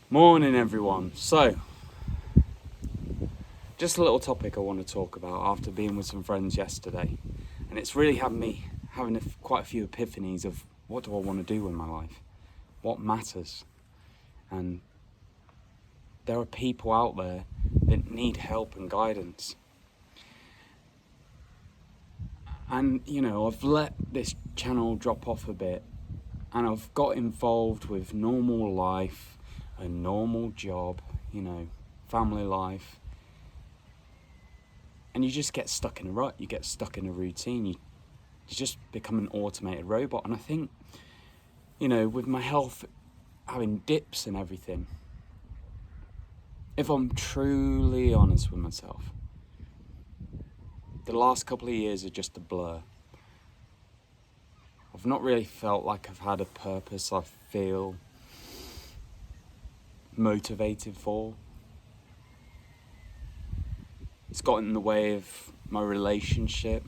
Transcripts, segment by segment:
Morning everyone. So, just a little topic I want to talk about after being with some friends yesterday. And it's really had me having quite a few epiphanies of what do I want to do in my life? What matters? And there are people out there that need help and guidance. And, I've let this channel drop off a bit and I've got involved with normal life, a normal job, family life. And you just get stuck in a rut, you get stuck in a routine, you just become an automated robot. And I think, with my health having dips and everything, if I'm truly honest with myself, the last couple of years are just a blur. I've not really felt like I've had a purpose I feel motivated for. It's got in the way of my relationship.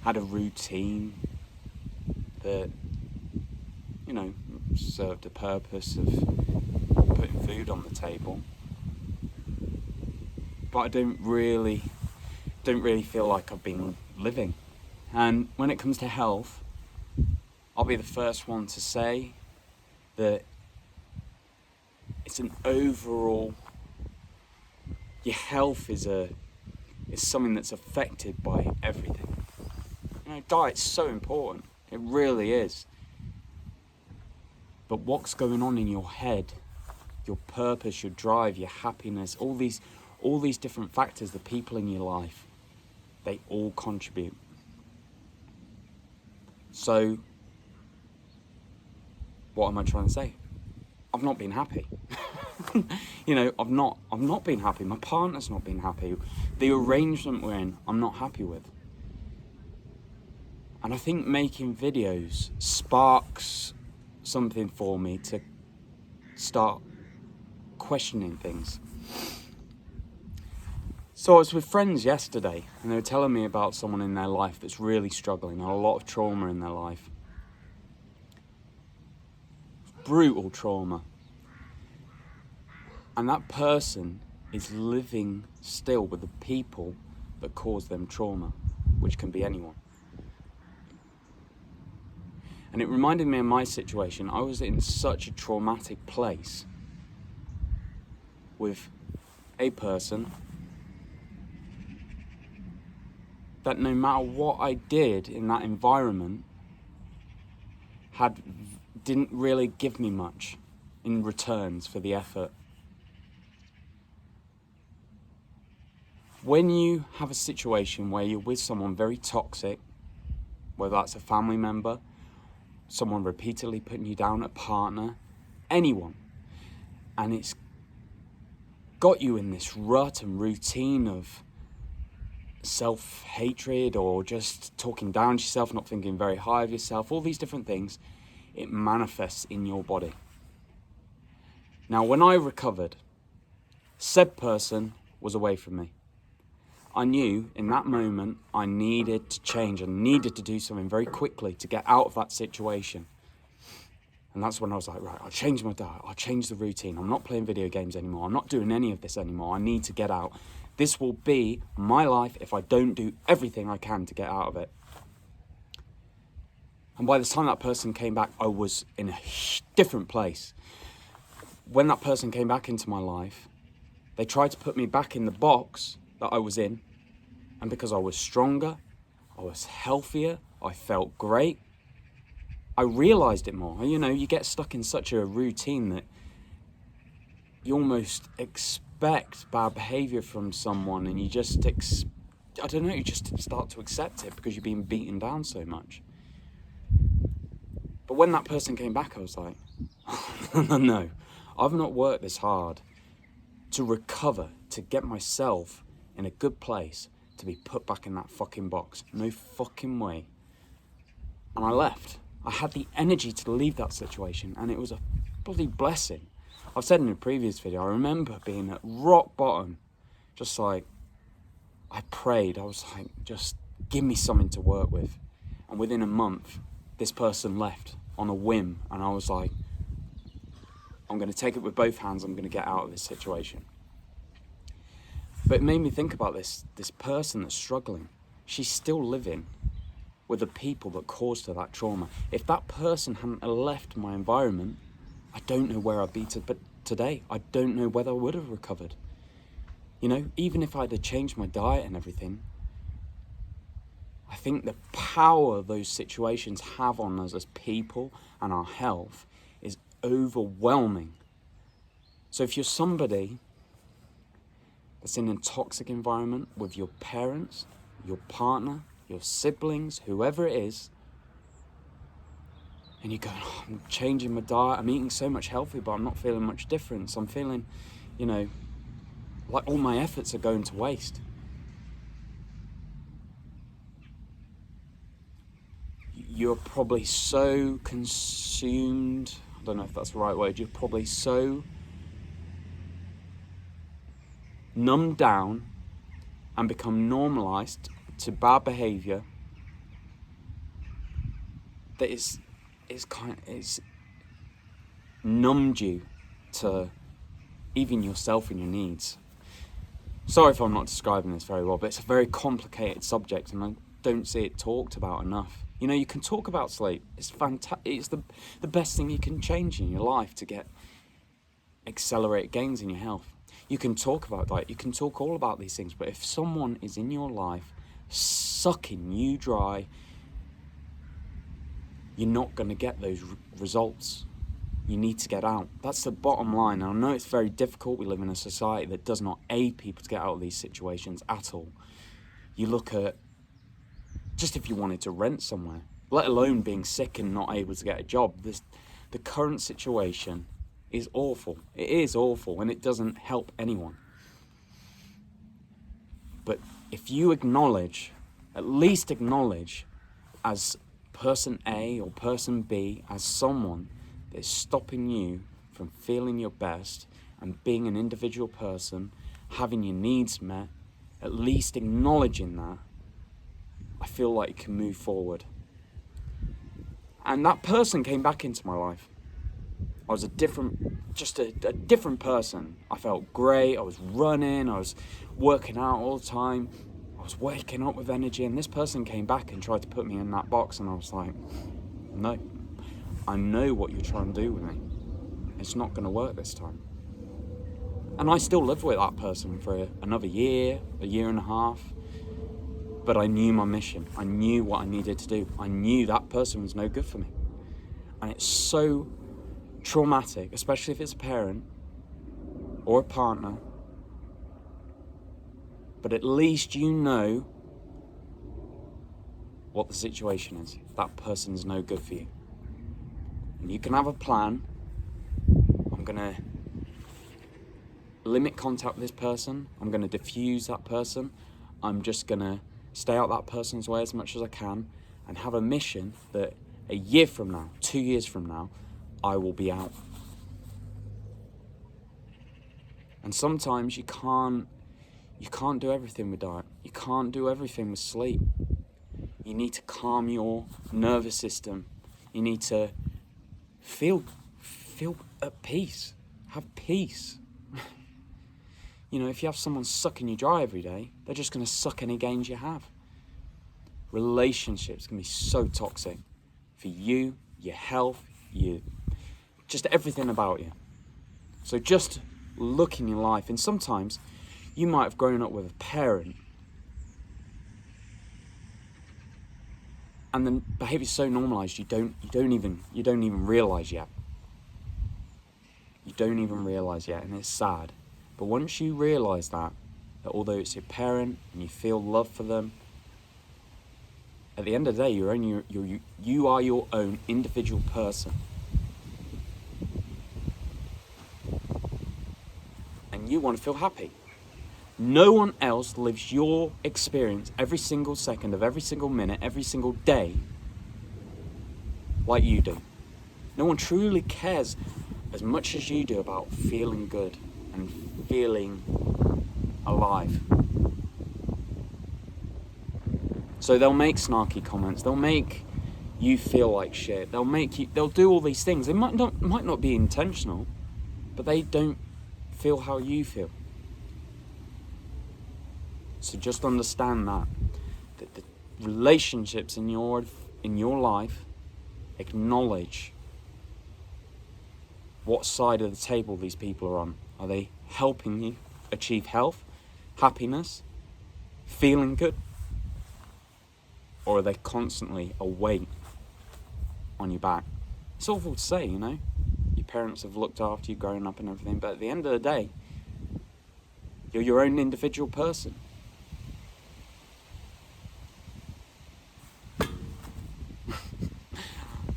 Had a routine that, served a purpose of putting food on the table. But I don't really feel like I've been living. And when it comes to health, I'll be the first one to say that it's an overall, your health is something that's affected by everything. Diet's so important. It really is. But what's going on in your head, your purpose, your drive, your happiness, all these different factors, the people in your life, they all contribute. So, what am I trying to say? I've not been happy. I've not been happy. My partner's not been happy. The arrangement we're in, I'm not happy with. And I think making videos sparks something for me to start questioning things. So I was with friends yesterday and they were telling me about someone in their life that's really struggling, and a lot of trauma in their life. Brutal trauma. And that person is living still with the people that cause them trauma, which can be anyone. And it reminded me of my situation. I was in such a traumatic place with a person that no matter what I did in that environment didn't really give me much in returns for the effort. When you have a situation where you're with someone very toxic, whether that's a family member, someone repeatedly putting you down, a partner, anyone, and it's got you in this rut and routine of self-hatred or just talking down to yourself, not thinking very high of yourself, all these different things, it manifests in your body. Now, when I recovered, said person was away from me. I knew in that moment I needed to change. I needed to do something very quickly to get out of that situation. And that's when I was like, right, I'll change my diet. I'll change the routine. I'm not playing video games anymore. I'm not doing any of this anymore. I need to get out. This will be my life if I don't do everything I can to get out of it. And by the time that person came back, I was in a different place. When that person came back into my life, they tried to put me back in the box that I was in. And because I was stronger, I was healthier, I felt great, I realised it more. You get stuck in such a routine that you almost expect bad behaviour from someone, and you just you just start to accept it because you're being beaten down so much. But when that person came back, I was like, no, I've not worked this hard to recover, to get myself in a good place to be put back in that fucking box. No fucking way. And I left. I had the energy to leave that situation, and it was a bloody blessing. I've said in a previous video, I remember being at rock bottom, just like, I prayed. I was like, just give me something to work with. And within a month, this person left on a whim, and I was like, I'm going to take it with both hands. I'm going to get out of this situation. But it made me think about this person that's struggling. She's still living with the people that caused her that trauma. If that person hadn't left my environment, I don't know where I'd be today. I don't know whether I would have recovered. You know, even if I'd have changed my diet and everything, I think the power those situations have on us as people and our health is overwhelming. So if you're somebody that's in a toxic environment with your parents, your partner, your siblings, whoever it is, and you go, oh, I'm changing my diet, I'm eating so much healthy, but I'm not feeling much difference. I'm feeling, you know, like all my efforts are going to waste. You're probably so consumed, I don't know if that's the right word, you're probably so numbed down and become normalized to bad behavior that it's numbed you to even yourself and your needs. Sorry if I'm not describing this very well, but it's a very complicated subject and I don't see it talked about enough. You know, you can talk about sleep. It's fantastic. It's the best thing you can change in your life to get accelerated gains in your health. You can talk about diet. You can talk all about these things. But if someone is in your life sucking you dry, you're not going to get those results. You need to get out. That's the bottom line. And I know it's very difficult. We live in a society that does not aid people to get out of these situations at all. You look at just if you wanted to rent somewhere, let alone being sick and not able to get a job. The current situation is awful. It is awful and it doesn't help anyone. But if you at least acknowledge as person A or person B as someone that is stopping you from feeling your best and being an individual person, having your needs met, at least acknowledging that, I feel like you can move forward. And that person came back into my life. I was a different person. I felt great. I was running. I was working out all the time. I was waking up with energy. And this person came back and tried to put me in that box. And I was like, no, I know what you're trying to do with me. It's not going to work this time. And I still lived with that person for another year, a year and a half. But I knew my mission. I knew what I needed to do. I knew that person was no good for me. And it's so traumatic, especially if it's a parent or a partner. But at least you know what the situation is. That person is no good for you. And you can have a plan. I'm going to limit contact with this person. I'm going to diffuse that person. I'm just going to stay out that person's way as much as I can and have a mission that a year from now, 2 years from now, I will be out. And sometimes you can't do everything with diet. You can't do everything with sleep. You need to calm your nervous system. You need to feel at peace. Have peace. You know, if you have someone sucking you dry every day, they're just going to suck any gains you have. Relationships can be so toxic for you, your health, just everything about you. So just look in your life, and sometimes you might have grown up with a parent and the behaviour is so normalised you don't even realise yet. You don't even realise yet, and it's sad. But once you realise that although it's your parent and you feel love for them, at the end of the day, you are your own individual person. And you want to feel happy. No one else lives your experience every single second of every single minute, every single day, like you do. No one truly cares as much as you do about feeling good and feeling alive. So they'll make snarky comments, they'll make you feel like shit, they'll do all these things. They might not be intentional, but they don't feel how you feel. So just understand that the relationships in your life, acknowledge what side of the table these people are on. Are they helping you achieve health, happiness, feeling good? Or are they constantly a weight on your back? It's awful to say, you know. Your parents have looked after you growing up and everything, but at the end of the day, you're your own individual person.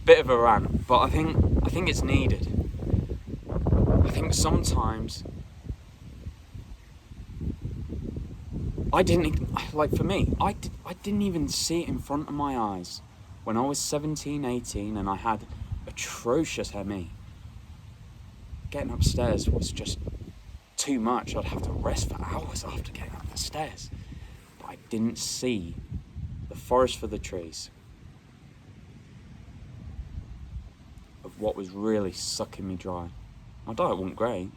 Bit of a rant, but I think it's needed. I think sometimes I didn't even see it in front of my eyes when I was 17, 18 and I had atrocious ME. Getting upstairs was just too much. I'd have to rest for hours after getting up the stairs. But I didn't see the forest for the trees of what was really sucking me dry. My diet wasn't great.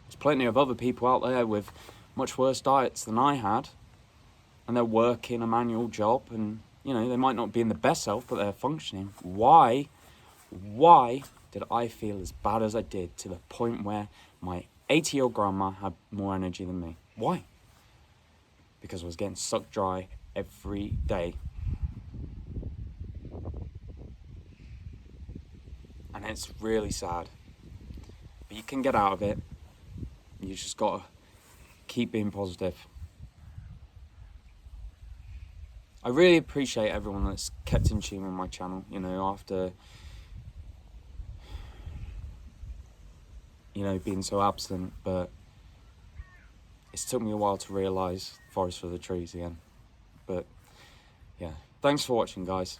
There's plenty of other people out there with much worse diets than I had, and they're working a manual job, and you know, they might not be in the best health, but they're functioning. Why did I feel as bad as I did to the point where my 80-year-old grandma had more energy than me? Why? Because I was getting sucked dry every day. And it's really sad. But you can get out of it. You just gotta keep being positive. I really appreciate everyone that's kept in tune on my channel, you know, after, you know, being so absent, but it's took me a while to realise forest for the trees again. But yeah, thanks for watching, guys.